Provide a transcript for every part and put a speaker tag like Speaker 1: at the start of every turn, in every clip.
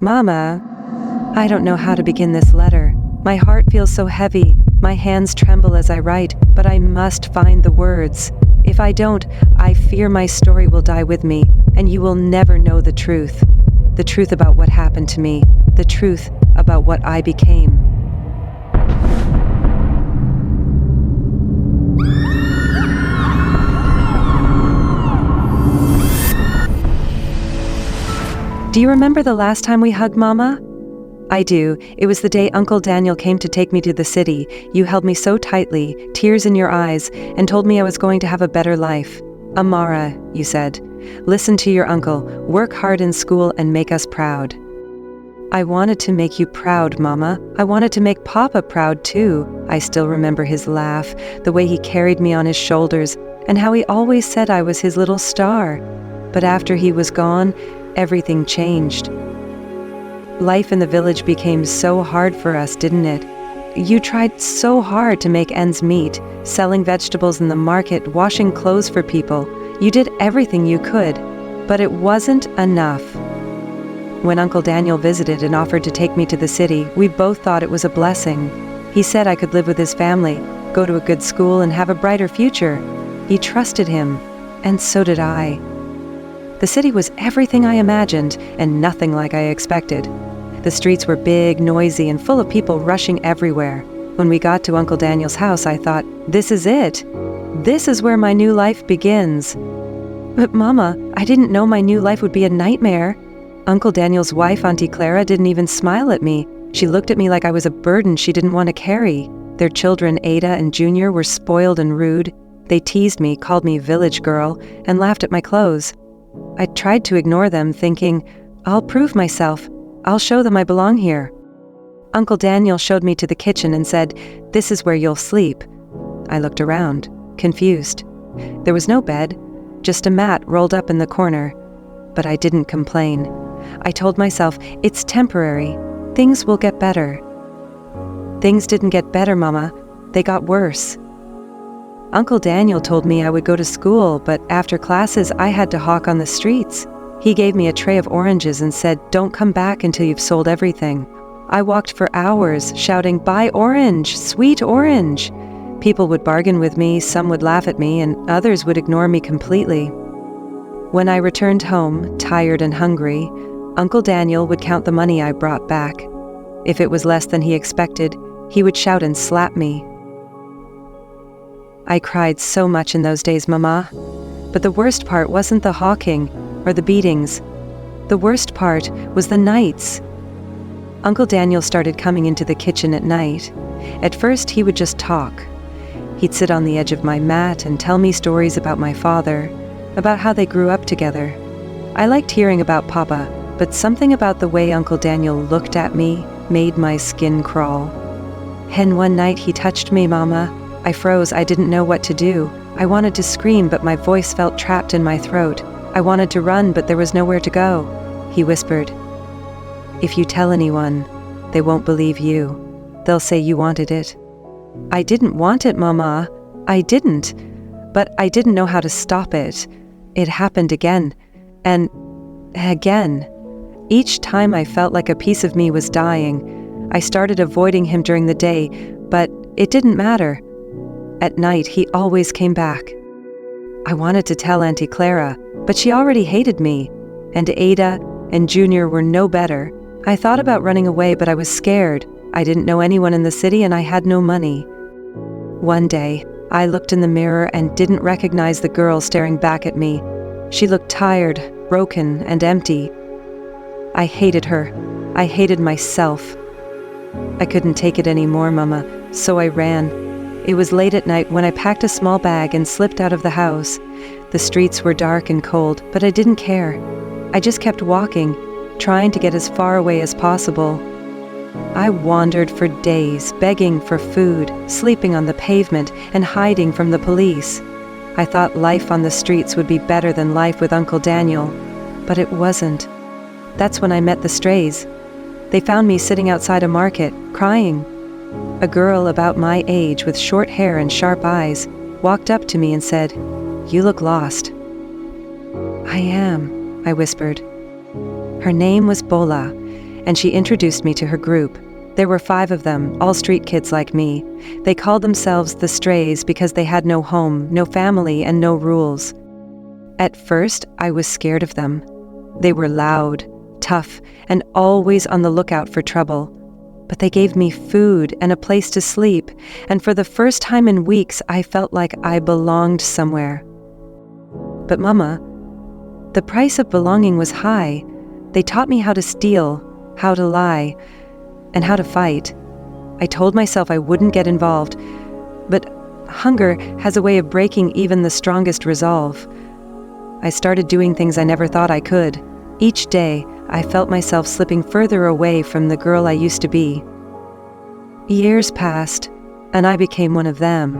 Speaker 1: Mama, I don't know how to begin this letter. My heart feels so heavy, my hands tremble as I write, but I must find the words. If I don't, I fear my story will die with me, and you will never know the truth. The truth about what happened to me, the truth about what I became. Do you remember the last time we hugged, Mama? I do. It was the day Uncle Daniel came to take me to the city. You held me so tightly, tears in your eyes, and told me I was going to have a better life. Amara, you said, listen to your uncle, work hard in school and make us proud. I wanted to make you proud, Mama. I wanted to make Papa proud too. I still remember his laugh, the way he carried me on his shoulders, and how he always said I was his little star. But after he was gone, everything changed. Life in the village became so hard for us, didn't it? You tried so hard to make ends meet, selling vegetables in the market, washing clothes for people. You did everything you could, but it wasn't enough. When Uncle Daniel visited and offered to take me to the city, we both thought it was a blessing. He said I could live with his family, go to a good school, and have a brighter future. He trusted him, and so did I. The city was everything I imagined, and nothing like I expected. The streets were big, noisy, and full of people rushing everywhere. When we got to Uncle Daniel's house, I thought, this is it. This is where my new life begins. But Mama, I didn't know my new life would be a nightmare. Uncle Daniel's wife, Auntie Clara, didn't even smile at me. She looked at me like I was a burden she didn't want to carry. Their children, Ada and Junior, were spoiled and rude. They teased me, called me village girl, and laughed at my clothes. I tried to ignore them, thinking, I'll prove myself. I'll show them I belong here. Uncle Daniel showed me to the kitchen and said, this is where you'll sleep. I looked around, confused. There was no bed, just a mat rolled up in the corner. But I didn't complain. I told myself, it's temporary. Things will get better. Things didn't get better, Mama. They got worse. Uncle Daniel told me I would go to school, but after classes I had to hawk on the streets. He gave me a tray of oranges and said, don't come back until you've sold everything. I walked for hours, shouting, buy orange, sweet orange. People would bargain with me, some would laugh at me, and others would ignore me completely. When I returned home, tired and hungry, Uncle Daniel would count the money I brought back. If it was less than he expected, he would shout and slap me. I cried so much in those days, Mama. But the worst part wasn't the hawking or the beatings. The worst part was the nights. Uncle Daniel started coming into the kitchen at night. At first, he would just talk. He'd sit on the edge of my mat and tell me stories about my father, about how they grew up together. I liked hearing about Papa, but something about the way Uncle Daniel looked at me made my skin crawl. And one night he touched me, Mama. I froze. I didn't know what to do. I wanted to scream, but my voice felt trapped in my throat. I wanted to run, but there was nowhere to go. He whispered, if you tell anyone, they won't believe you. They'll say you wanted it. I didn't want it, Mama. I didn't. But I didn't know how to stop it. It happened again. And again. Each time I felt like a piece of me was dying. I started avoiding him during the day, but it didn't matter. At night, he always came back. I wanted to tell Auntie Clara, but she already hated me, and Ada and Junior were no better. I thought about running away, but I was scared. I didn't know anyone in the city, and I had no money. One day, I looked in the mirror and didn't recognize the girl staring back at me. She looked tired, broken, and empty. I hated her. I hated myself. I couldn't take it anymore, Mama, so I ran. It was late at night when I packed a small bag and slipped out of the house. The streets were dark and cold, but I didn't care. I just kept walking, trying to get as far away as possible. I wandered for days, begging for food, sleeping on the pavement, and hiding from the police. I thought life on the streets would be better than life with Uncle Daniel, but it wasn't. That's when I met the strays. They found me sitting outside a market, crying. A girl about my age with short hair and sharp eyes walked up to me and said, "You look lost." "I am," I whispered. Her name was Bola, and she introduced me to her group. There were 5 of them, all street kids like me. They called themselves the Strays because they had no home, no family, and no rules. At first, I was scared of them. They were loud, tough, and always on the lookout for trouble. But they gave me food and a place to sleep, and for the first time in weeks, I felt like I belonged somewhere. But Mama, the price of belonging was high. They taught me how to steal, how to lie, and how to fight. I told myself I wouldn't get involved, but hunger has a way of breaking even the strongest resolve. I started doing things I never thought I could. Each day, I felt myself slipping further away from the girl I used to be. Years passed, and I became one of them.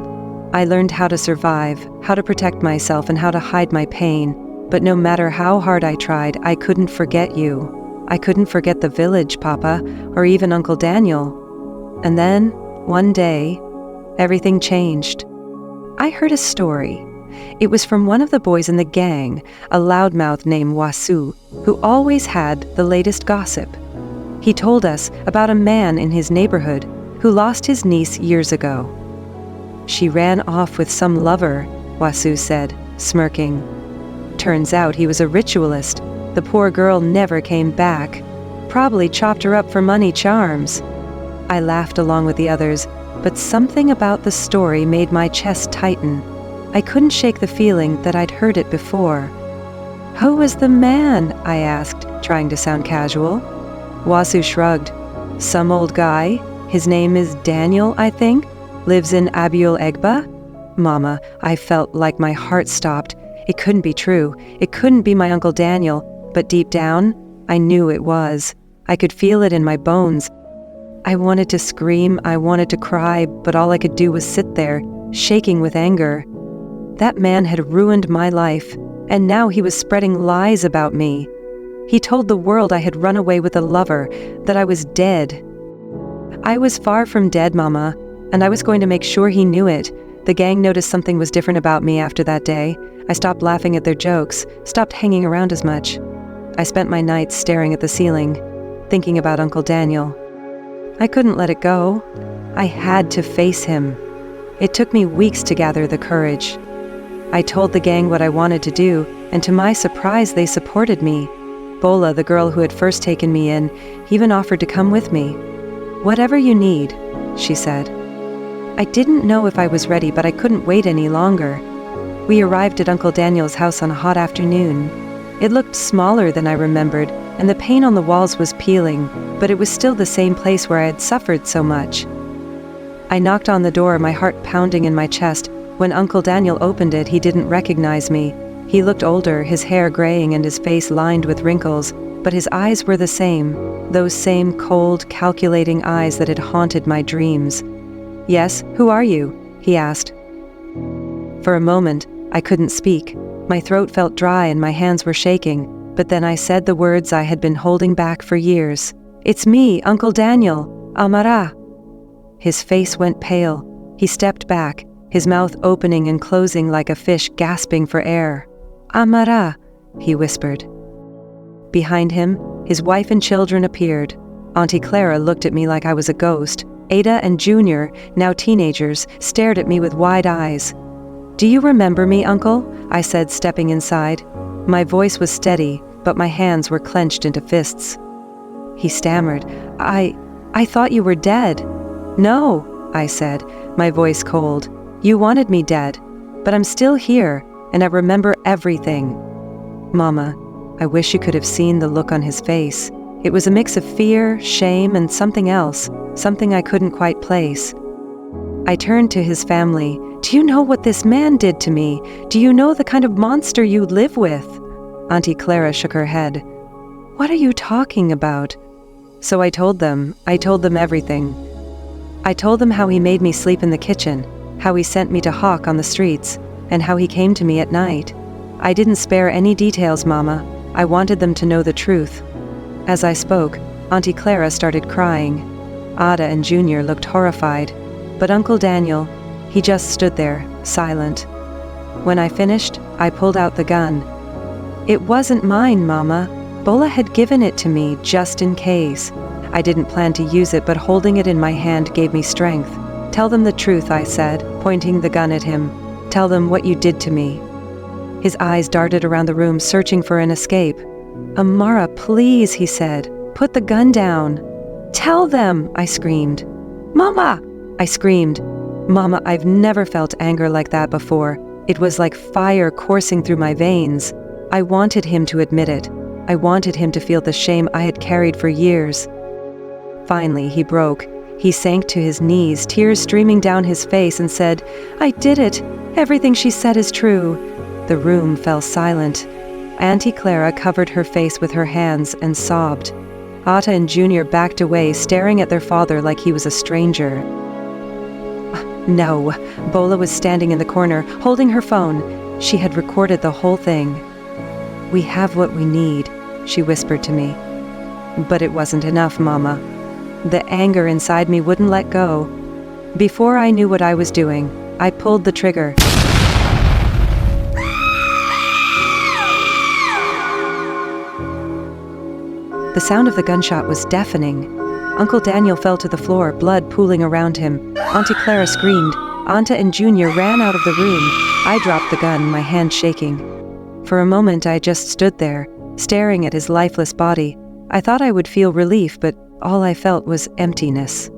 Speaker 1: I learned how to survive, how to protect myself, and how to hide my pain. But no matter how hard I tried, I couldn't forget you. I couldn't forget the village, Papa, or even Uncle Daniel. And then, one day, everything changed. I heard a story. It was from one of the boys in the gang, a loudmouth named Wasu, who always had the latest gossip. He told us about a man in his neighborhood who lost his niece years ago. She ran off with some lover, Wasu said, smirking. Turns out he was a ritualist. The poor girl never came back. Probably chopped her up for money charms. I laughed along with the others, but something about the story made my chest tighten. I couldn't shake the feeling that I'd heard it before. Who was the man? I asked, trying to sound casual. Wasu shrugged. Some old guy. His name is Daniel, I think. Lives in Abiul Egba? Mama, I felt like my heart stopped. It couldn't be true. It couldn't be my Uncle Daniel. But deep down, I knew it was. I could feel it in my bones. I wanted to scream, I wanted to cry, but all I could do was sit there, shaking with anger. That man had ruined my life, and now he was spreading lies about me. He told the world I had run away with a lover, that I was dead. I was far from dead, Mama, and I was going to make sure he knew it. The gang noticed something was different about me after that day. I stopped laughing at their jokes, stopped hanging around as much. I spent my nights staring at the ceiling, thinking about Uncle Daniel. I couldn't let it go. I had to face him. It took me weeks to gather the courage. I told the gang what I wanted to do, and to my surprise, they supported me. Bola, the girl who had first taken me in, even offered to come with me. Whatever you need, she said. I didn't know if I was ready, but I couldn't wait any longer. We arrived at Uncle Daniel's house on a hot afternoon. It looked smaller than I remembered, and the paint on the walls was peeling, but it was still the same place where I had suffered so much. I knocked on the door, my heart pounding in my chest. When Uncle Daniel opened it, he didn't recognize me. He looked older, his hair graying and his face lined with wrinkles, but his eyes were the same, those same cold, calculating eyes that had haunted my dreams. Yes, who are you? He asked. For a moment, I couldn't speak. My throat felt dry and my hands were shaking, but then I said the words I had been holding back for years. It's me, Uncle Daniel, Amara. His face went pale. He stepped back, his mouth opening and closing like a fish gasping for air. Amara, he whispered. Behind him, his wife and children appeared. Auntie Clara looked at me like I was a ghost. Ada and Junior, now teenagers, stared at me with wide eyes. Do you remember me, Uncle? I said, stepping inside. My voice was steady, but my hands were clenched into fists. He stammered. I thought you were dead. No, I said, my voice cold. You wanted me dead, but I'm still here, and I remember everything. Mama, I wish you could have seen the look on his face. It was a mix of fear, shame, and something else, something I couldn't quite place. I turned to his family. Do you know what this man did to me? Do you know the kind of monster you live with? Auntie Clara shook her head. What are you talking about? So I told them everything. I told them how he made me sleep in the kitchen, how he sent me to hawk on the streets, and how he came to me at night. I didn't spare any details, Mama. I wanted them to know the truth. As I spoke, Auntie Clara started crying. Ada and Junior looked horrified, but Uncle Daniel, he just stood there, silent. When I finished, I pulled out the gun. It wasn't mine, Mama. Bola had given it to me just in case. I didn't plan to use it, but holding it in my hand gave me strength. "Tell them the truth," I said, pointing the gun at him. "Tell them what you did to me." His eyes darted around the room, searching for an escape. "Amara, please," he said. "Put the gun down." "Tell them," I screamed. "Mama!" I screamed. Mama, I've never felt anger like that before. It was like fire coursing through my veins. I wanted him to admit it. I wanted him to feel the shame I had carried for years. Finally, he broke. He sank to his knees, tears streaming down his face, and said, "I did it. Everything she said is true." The room fell silent. Auntie Clara covered her face with her hands and sobbed. Atta and Junior backed away, staring at their father like he was a stranger. No, Bola was standing in the corner, holding her phone. She had recorded the whole thing. "We have what we need," she whispered to me. But it wasn't enough, Mama. The anger inside me wouldn't let go. Before I knew what I was doing, I pulled the trigger. The sound of the gunshot was deafening. Uncle Daniel fell to the floor, blood pooling around him. Auntie Clara screamed. Anta and Junior ran out of the room. I dropped the gun, my hand shaking. For a moment, I just stood there, staring at his lifeless body. I thought I would feel relief, but all I felt was emptiness.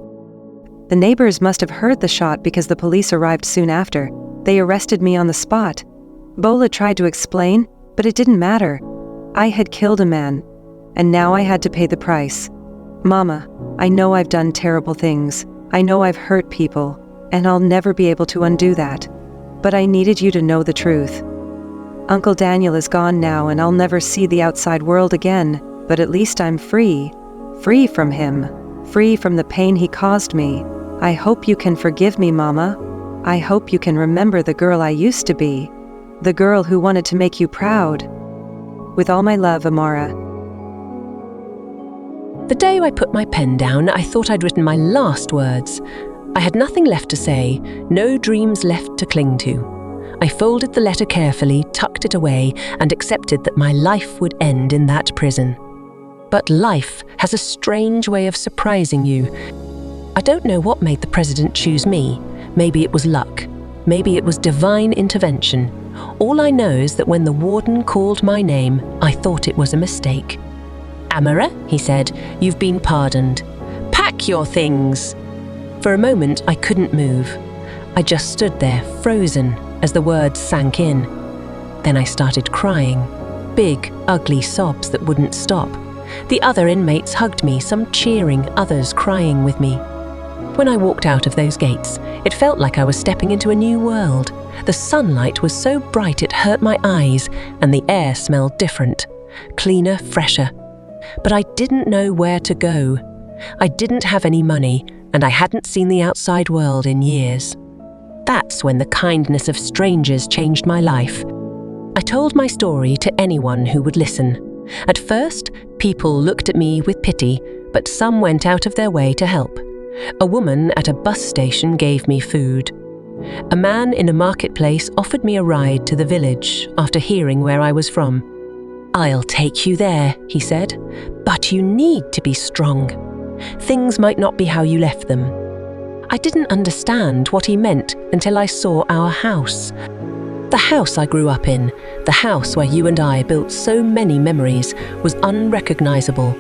Speaker 1: The neighbors must have heard the shot because the police arrived soon after. They arrested me on the spot. Bola tried to explain, but it didn't matter. I had killed a man, and now I had to pay the price. Mama, I know I've done terrible things. I know I've hurt people, and I'll never be able to undo that. But I needed you to know the truth. Uncle Daniel is gone now, and I'll never see the outside world again, but at least I'm free. Free from him. Free from the pain he caused me. I hope you can forgive me, Mama. I hope you can remember the girl I used to be. The girl who wanted to make you proud. With all my love, Amara.
Speaker 2: The day I put my pen down, I thought I'd written my last words. I had nothing left to say, no dreams left to cling to. I folded the letter carefully, tucked it away, and accepted that my life would end in that prison. But life has a strange way of surprising you. I don't know what made the president choose me. Maybe it was luck. Maybe it was divine intervention. All I know is that when the warden called my name, I thought it was a mistake. "Amara," he said, "you've been pardoned. Pack your things." For a moment, I couldn't move. I just stood there, frozen, as the words sank in. Then I started crying. Big, ugly sobs that wouldn't stop. The other inmates hugged me, some cheering, others crying with me. When I walked out of those gates, it felt like I was stepping into a new world. The sunlight was so bright it hurt my eyes, and the air smelled different, cleaner, fresher. But I didn't know where to go. I didn't have any money, and I hadn't seen the outside world in years. That's when the kindness of strangers changed my life. I told my story to anyone who would listen. At first, people looked at me with pity, but some went out of their way to help. A woman at a bus station gave me food. A man in a marketplace offered me a ride to the village after hearing where I was from. "I'll take you there," he said, "but you need to be strong. Things might not be how you left them." I didn't understand what he meant until I saw our house. The house I grew up in, the house where you and I built so many memories, was unrecognizable.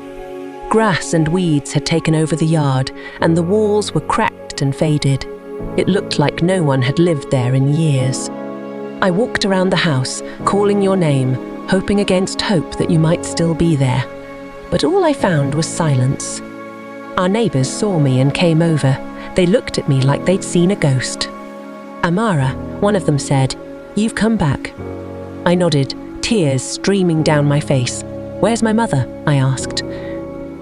Speaker 2: Grass and weeds had taken over the yard, and the walls were cracked and faded. It looked like no one had lived there in years. I walked around the house, calling your name, hoping against hope that you might still be there. But all I found was silence. Our neighbors saw me and came over. They looked at me like they'd seen a ghost. "Amara," one of them said, "you've come back." I nodded, tears streaming down my face. "Where's my mother?" I asked.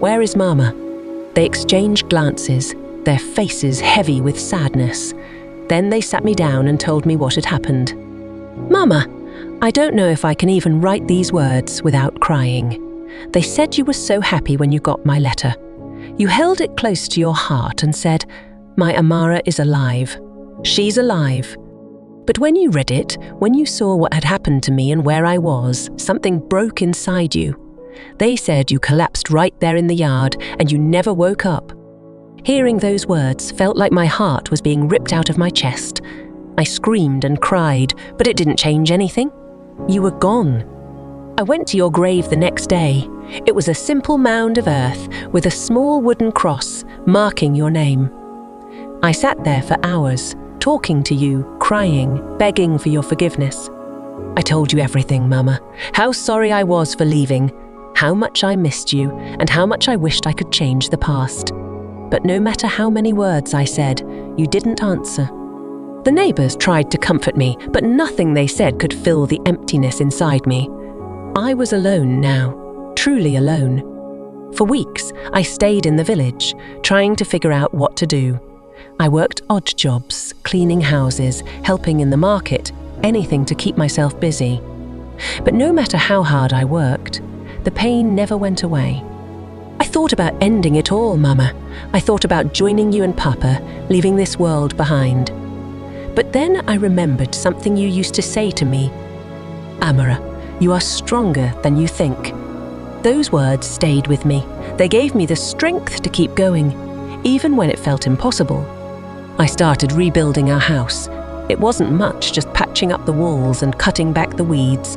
Speaker 2: "Where is Mama?" They exchanged glances, their faces heavy with sadness. Then they sat me down and told me what had happened. "Mama, I don't know if I can even write these words without crying. They said you were so happy when you got my letter. You held it close to your heart and said, 'My Amara is alive. She's alive.' But when you read it, when you saw what had happened to me and where I was, something broke inside you. They said you collapsed right there in the yard and you never woke up. Hearing those words felt like my heart was being ripped out of my chest. I screamed and cried, but it didn't change anything. You were gone. I went to your grave the next day. It was a simple mound of earth with a small wooden cross marking your name. I sat there for hours, talking to you, crying, begging for your forgiveness. I told you everything, Mama. How sorry I was for leaving, how much I missed you, and how much I wished I could change the past. But no matter how many words I said, you didn't answer. The neighbors tried to comfort me, but nothing they said could fill the emptiness inside me. I was alone now, truly alone. For weeks, I stayed in the village, trying to figure out what to do. I worked odd jobs, cleaning houses, helping in the market, anything to keep myself busy. But no matter how hard I worked, the pain never went away. I thought about ending it all, Mama. I thought about joining you and Papa, leaving this world behind. But then I remembered something you used to say to me. Amara, you are stronger than you think. Those words stayed with me. They gave me the strength to keep going, even when it felt impossible. I started rebuilding our house. It wasn't much, just patching up the walls and cutting back the weeds.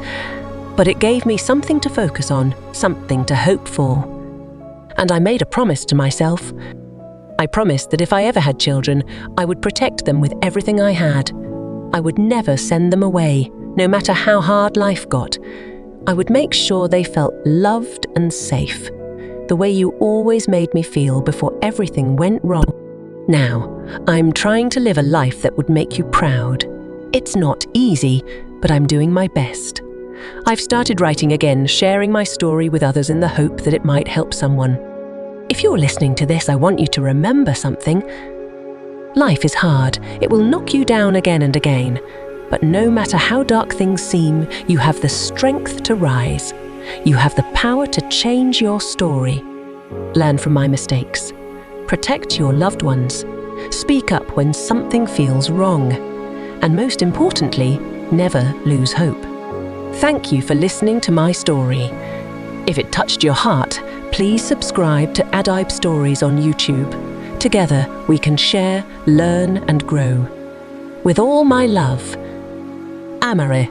Speaker 2: But it gave me something to focus on, something to hope for. And I made a promise to myself. I promised that if I ever had children, I would protect them with everything I had. I would never send them away, no matter how hard life got. I would make sure they felt loved and safe, the way you always made me feel before everything went wrong. Now, I'm trying to live a life that would make you proud. It's not easy, but I'm doing my best. I've started writing again, sharing my story with others in the hope that it might help someone. If you're listening to this, I want you to remember something. Life is hard. It will knock you down again and again. But no matter how dark things seem, you have the strength to rise. You have the power to change your story. Learn from my mistakes. Protect your loved ones. Speak up when something feels wrong. And most importantly, never lose hope. Thank you for listening to my story. If it touched your heart, please subscribe to Adib Stories on YouTube. Together, we can share, learn, and grow. With all my love, Amara.